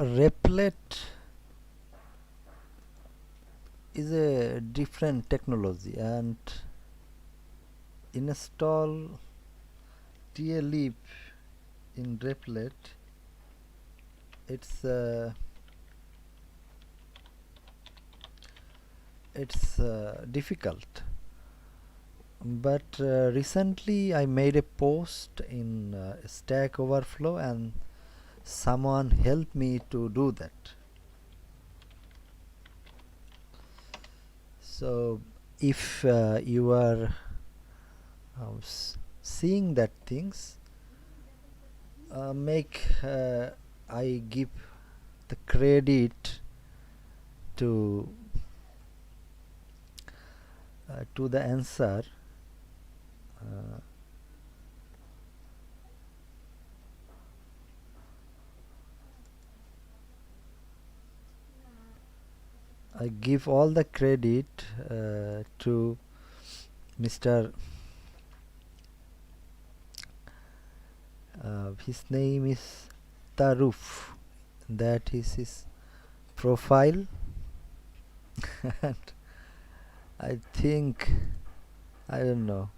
replit is a different technology, and install tlib in replit. It's difficult, but recently I made a post in Stack Overflow and someone helped me to do that. So if you are seeing that things, I give the credit to the answer. uh, I give all the credit to Mr. His name is Taruf. That is his profile. And I think, I don't know,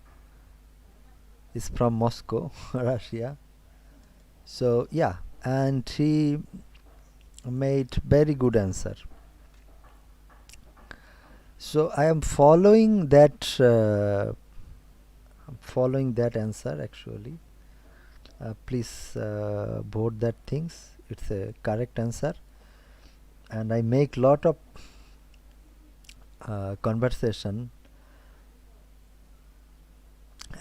he's from Moscow, Russia. So yeah, and he made very good answer. So I am following that answer actually. Please vote that things. It's a correct answer, and I make lot of conversation,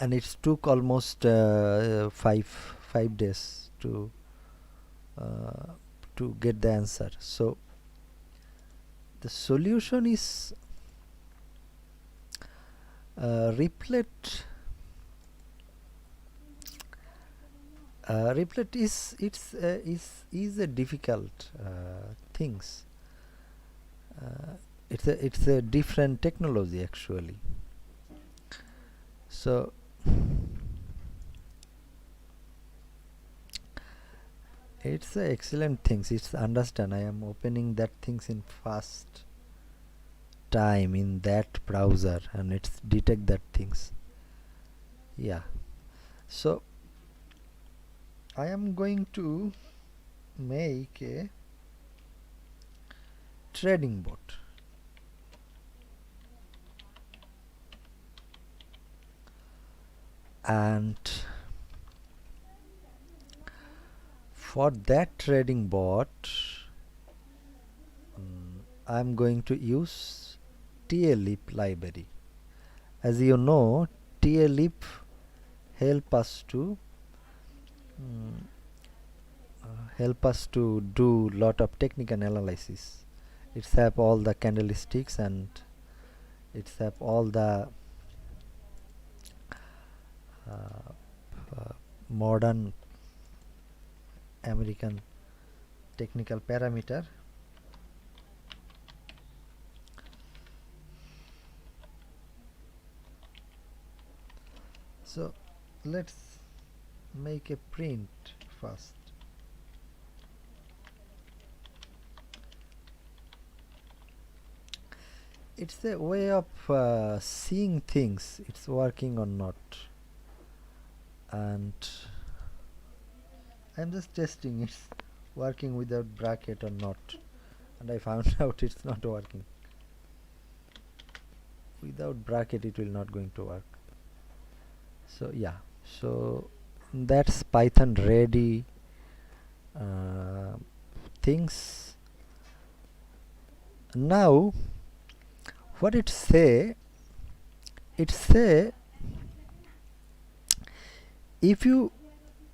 and it took almost 5 days uh, to get the answer. So the solution is replit. Replit is a difficult things. It's a different technology actually. So it's a excellent things. It's understand. I am opening that things in fast time in that browser, and it's detect that things. Yeah. So I am going to make a trading bot, and for that trading bot I'm going to use tlib library. As you know, tlib help us to do lot of technical analysis. It's have all the candlesticks, and it's have all the uh, modern American technical parameter. So let's make a print first. It's a way of seeing things, it's working or not, and I'm just testing it's working without bracket or not, and I found out it's not working. Without bracket it will not going to work. So yeah, so that's Python ready things. Now what it say, if you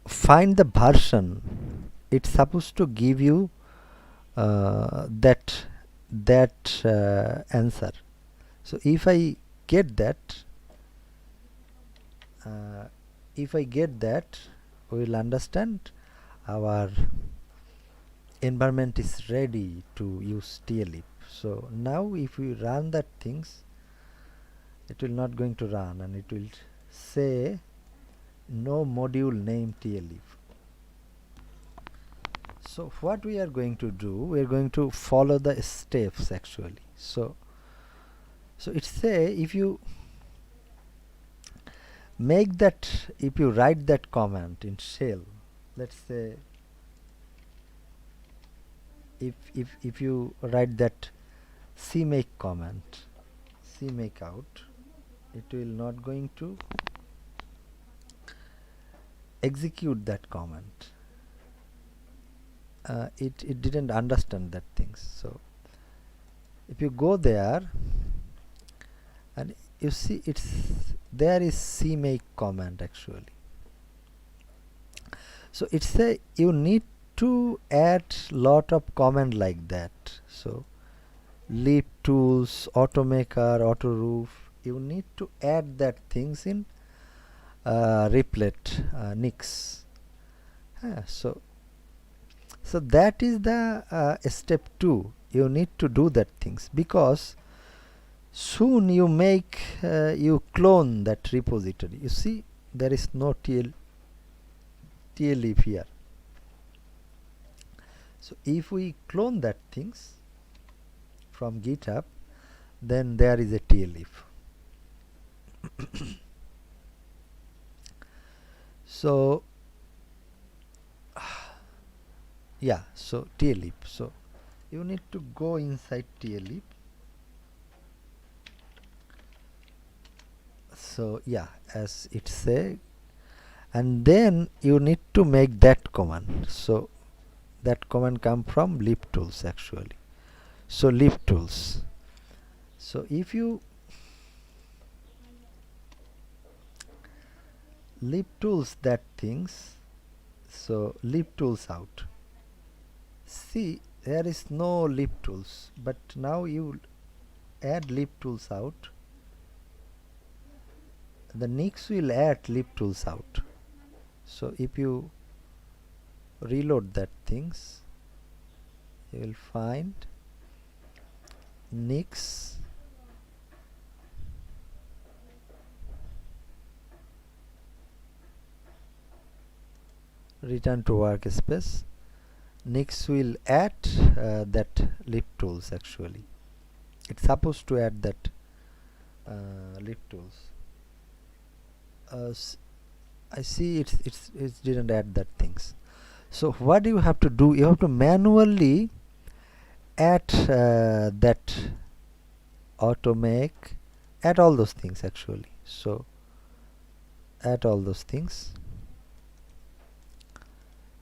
find the version, it's supposed to give you that answer. So if I get that, we will understand our environment is ready to use tlib. So now if we run that things, it will not going to run, and it will say no module name tlib. So what we are going to do, we are going to follow the steps actually. So it say if you make that, if you write that command in shell, let's say if you write that cmake command, cmake out, it will not going to execute that command. It didn't understand that things. So if you go there and you see it's there is cmake command actually. So it's a you need to add lot of command like that. So leap tools, automaker, auto roof, you need to add that things in replit nix. So that is the step 2. You need to do that things, because soon you make you clone that repository. You see there is no tlif here. So if we clone that things from GitHub, then there is a tlif. So yeah, so tlif. So you need to go inside tlif. So yeah, as it say, and then you need to make that command. So that command come from leap tools actually. So leap tools. So if you leap tools that things, so leap tools out. See there is no leap tools, but now you add leap tools out. The nix will add leap tools out. So if you reload that things, you will find nix return to workspace. Nix will add that leap tools actually. It's supposed to add that leap tools. I see it didn't add that things. So what you have to do, you have to manually add that automake, add all those things actually. So add all those things.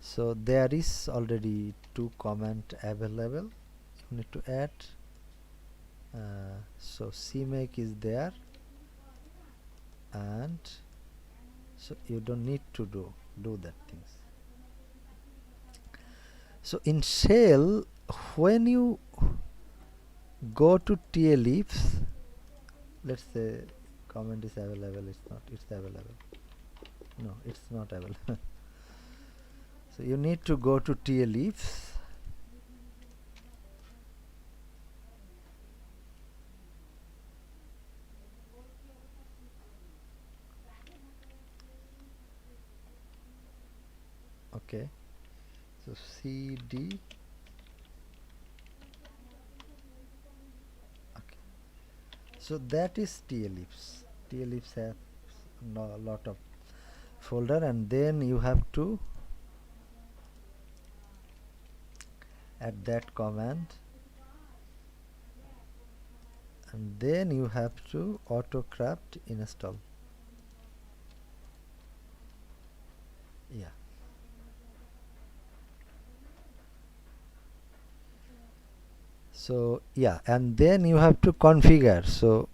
So there is already 2 command available. You need to add. So cmake is there, and so you don't need to do that things. So in shell, when you go to tlifs, let's say command is available, it's available. No, it's not available. So you need to go to tlifs. Okay, so cd. Okay, so that is tlifs. Tlifs have a lot of folder, and then you have to add that command, and then you have to autocraft install. Yeah. So yeah, and then you have to configure. So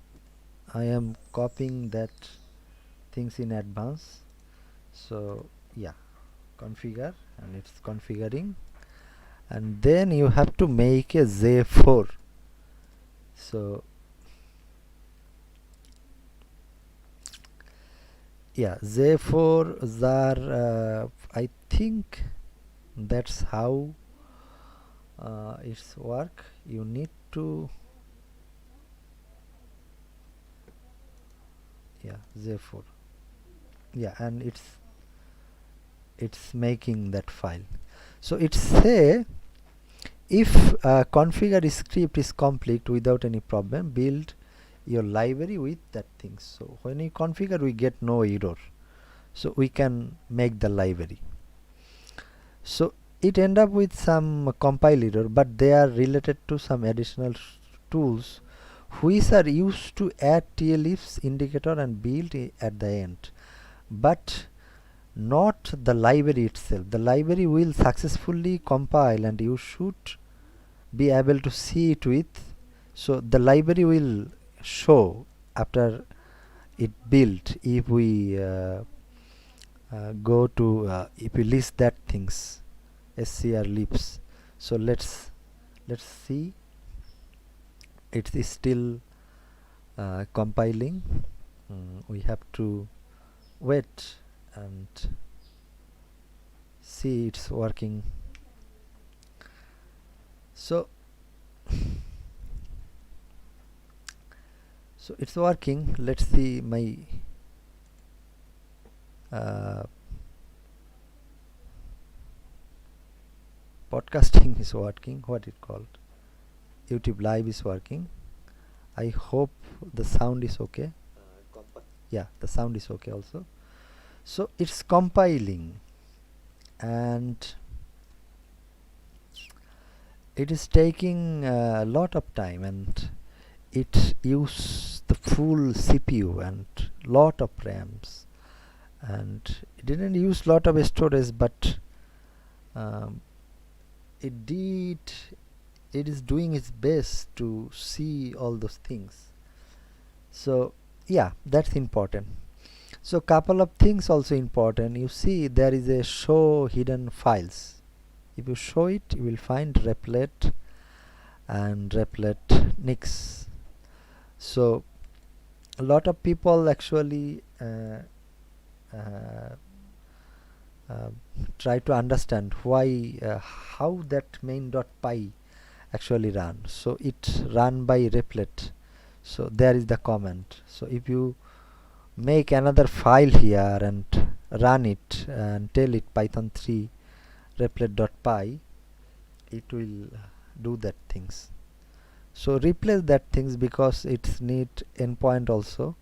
I am copying that things in advance. So yeah, configure, and it's configuring, and then you have to make a z4. So yeah, z4 zar, I think that's how it's work. You need to, yeah, z4. Yeah, and it's making that file. So it say if configure script is complete without any problem, build your library with that thing. So when we configure, we get no error, so we can make the library. So it end up with some compile error, but they are related to some additional tools which are used to add TLIFs indicator and build at the end, but not the library itself. The library will successfully compile and you should be able to see it with. So the library will show after it built if we go to if we list that things scr libs. So let's see, it is still compiling. We have to wait and see it's working. So it's working. Let's see my podcasting is working. What it called? YouTube Live is working. I hope the sound is okay. Yeah, the sound is okay also. So it's compiling and it is taking a lot of time, and it uses the full CPU and lot of RAMs, and it didn't use lot of storage, but it is doing its best to see all those things. So yeah, that's important. So couple of things also important. You see there is a show hidden files. If you show it, you will find replit and replit nix. So a lot of people actually try to understand why how that main.py actually run. So it run by replit. So there is the comment. So if you make another file here and run it and tell it python 3 replit.py, it will do that things. So replace that things because it need endpoint also.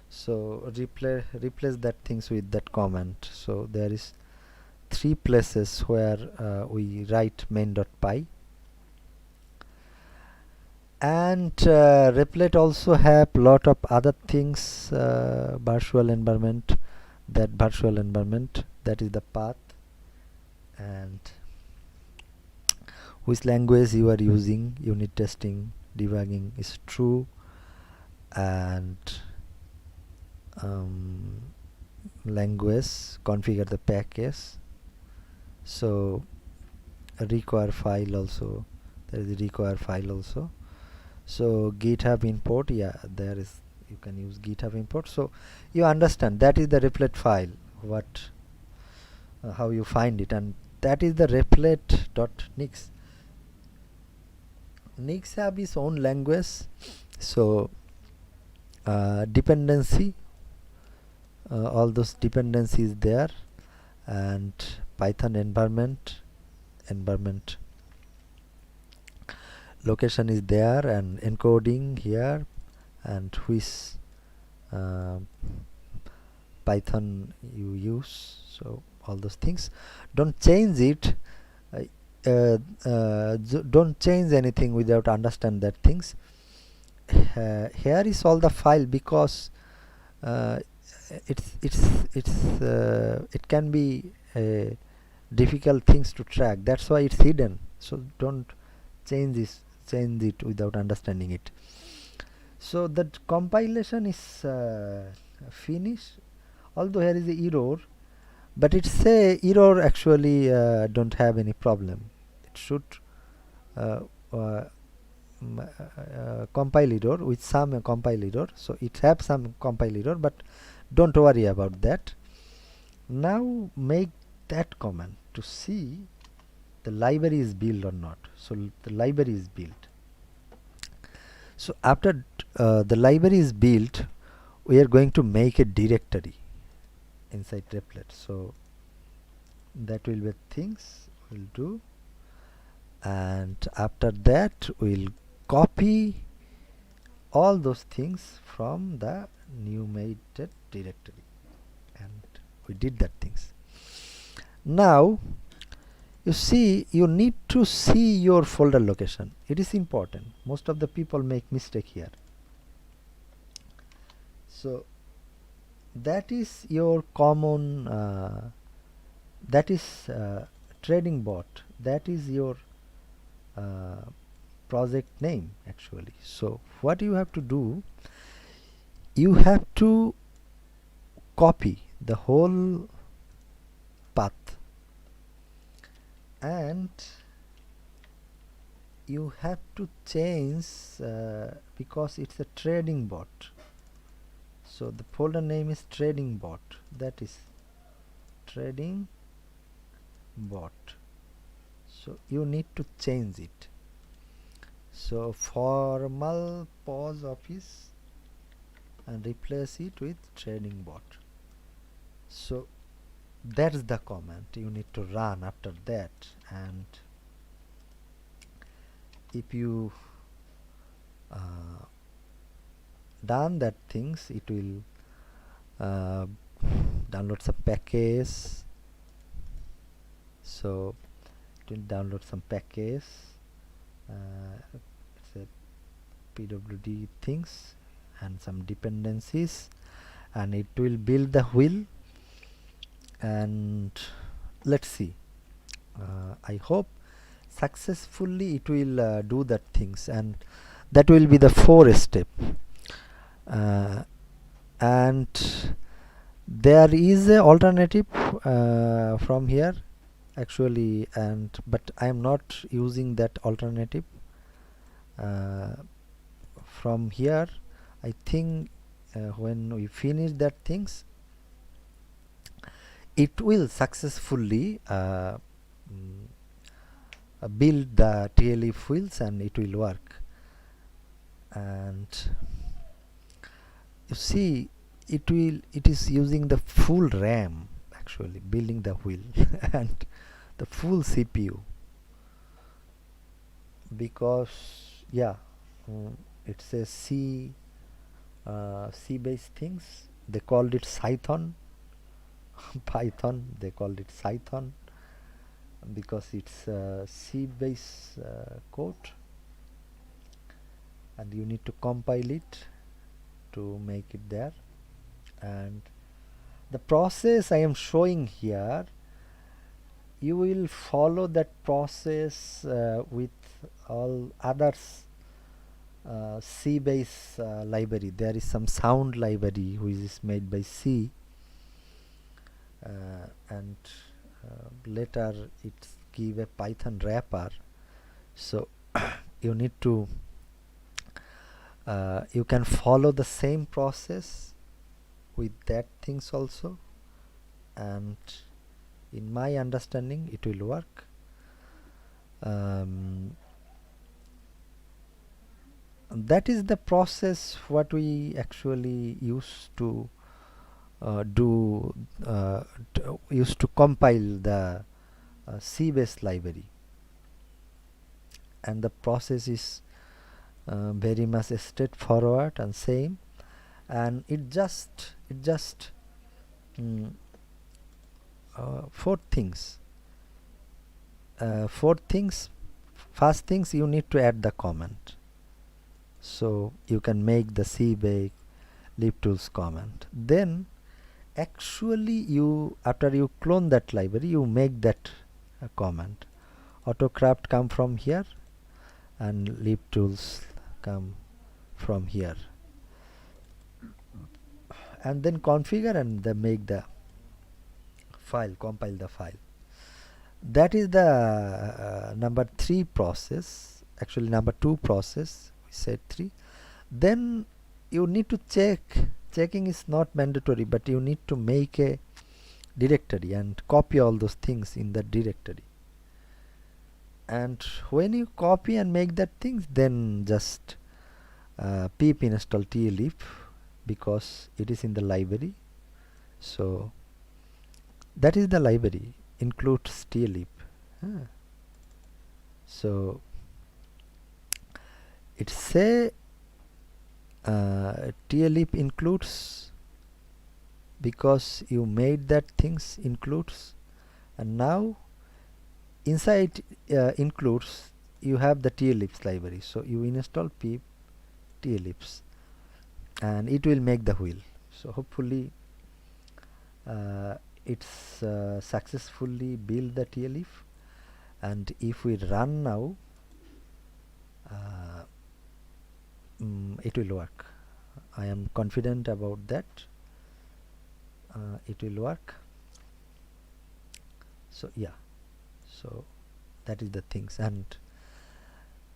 So replace that things with that comment. So there is 3 places where we write main.py. And replit also have lot of other things, virtual environment. That virtual environment, that is the path, and which language you are using, unit testing, debugging is true, and language, configure the package. So require file also, there is a require file also. So GitHub import, yeah, there is, you can use GitHub import. So you understand that is the replit file, what how you find it, and that is the replit.nix. Nix have its own language. So dependency, all those dependencies there, and Python environment location is there, and encoding here, and which Python you use. So all those things, don't change it, don't change anything without understand that things. Here is all the file, because it can be difficult things to track, that's why it's hidden. So don't change it without understanding it. So that compilation is finished, although here is a error, but it say error actually don't have any problem. It should compile error with some compile error. So it have some compile error, but don't worry about that. Now make that comment to see the library is built or not. So the library is built. So after the library is built, we are going to make a directory inside replit. So that will be things we'll do, and after that we'll copy all those things from the new made directory, and we did that things. Now you see, you need to see your folder location. It is important. Most of the people make mistake here. So that is your common that is trading bot, that is your uh, project name actually. So what you have to do, you have to copy the whole path, and you have to change because it's a trading bot. So the folder name is trading bot, that is trading bot. So you need to change it. So formal pause office and replace it with trading bot. So that's the command you need to run after that, and if you done that things, it will download some package. So it will download some package, it's a pwd things and some dependencies, and it will build the wheel, and let's see, I hope successfully it will do that things, and that will be the 4 step. And there is a alternative from here actually, and but I am not using that alternative. From here I think when we finish that things, it will successfully build the TLF wheels, and it will work. And you see, it is using the full RAM actually, building the wheel and the full CPU, because yeah, it's a C based things. They called it Python. Python, they called it Python because it's C based code, and you need to compile it to make it there. And the process I am showing here, you will follow that process with all others C base library. There is some sound library which is made by C, and later it give a Python wrapper. So you need to you can follow the same process with that things also, and in my understanding it will work. That is the process what we actually used to used to compile the C based library, and the process is very much straightforward and same, and it just four things. First things, you need to add the comment, so you can make the cbake libtools comment. Then actually you, after you clone that library, you make that comment. Autocraft come from here and libtools come from here, and then configure and then make the file, compile the file. That is the number 3 process, actually number 2 process, we said 3. Then you need to checking is not mandatory, but you need to make a directory and copy all those things in the directory. And when you copy and make that things, then just pip install tlif, because it is in the library. So that is the library, includes tlif, Huh. So it say TLIP includes because you made that things includes, and now inside includes you have the TLIPs library. So you install pip TLIPs and it will make the wheel. So hopefully uh, it's successfully build the TLIP, and if we run now uh, it will work. I am confident about that. It will work. So yeah, so that is the things, and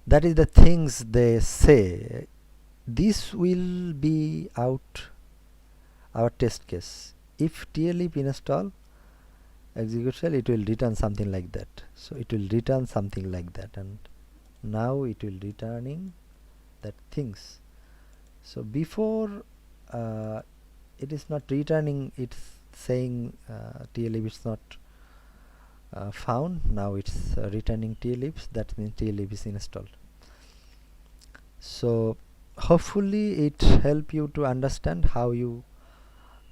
that is the things they say. This will be our test case. If TLIP install executable, it will return something like that. So it will return something like that, and now it will returning that things. So before it is not returning, it's saying TLIP is not found. Now it's returning TLIPs. That means TLIP is installed. So hopefully it help you to understand how you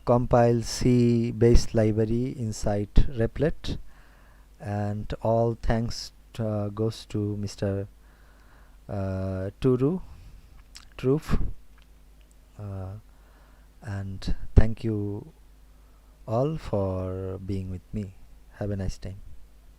compile C based library inside replit, and all thanks goes to Mr. Turu Troof, uh, and thank you all for being with me. Have a nice time.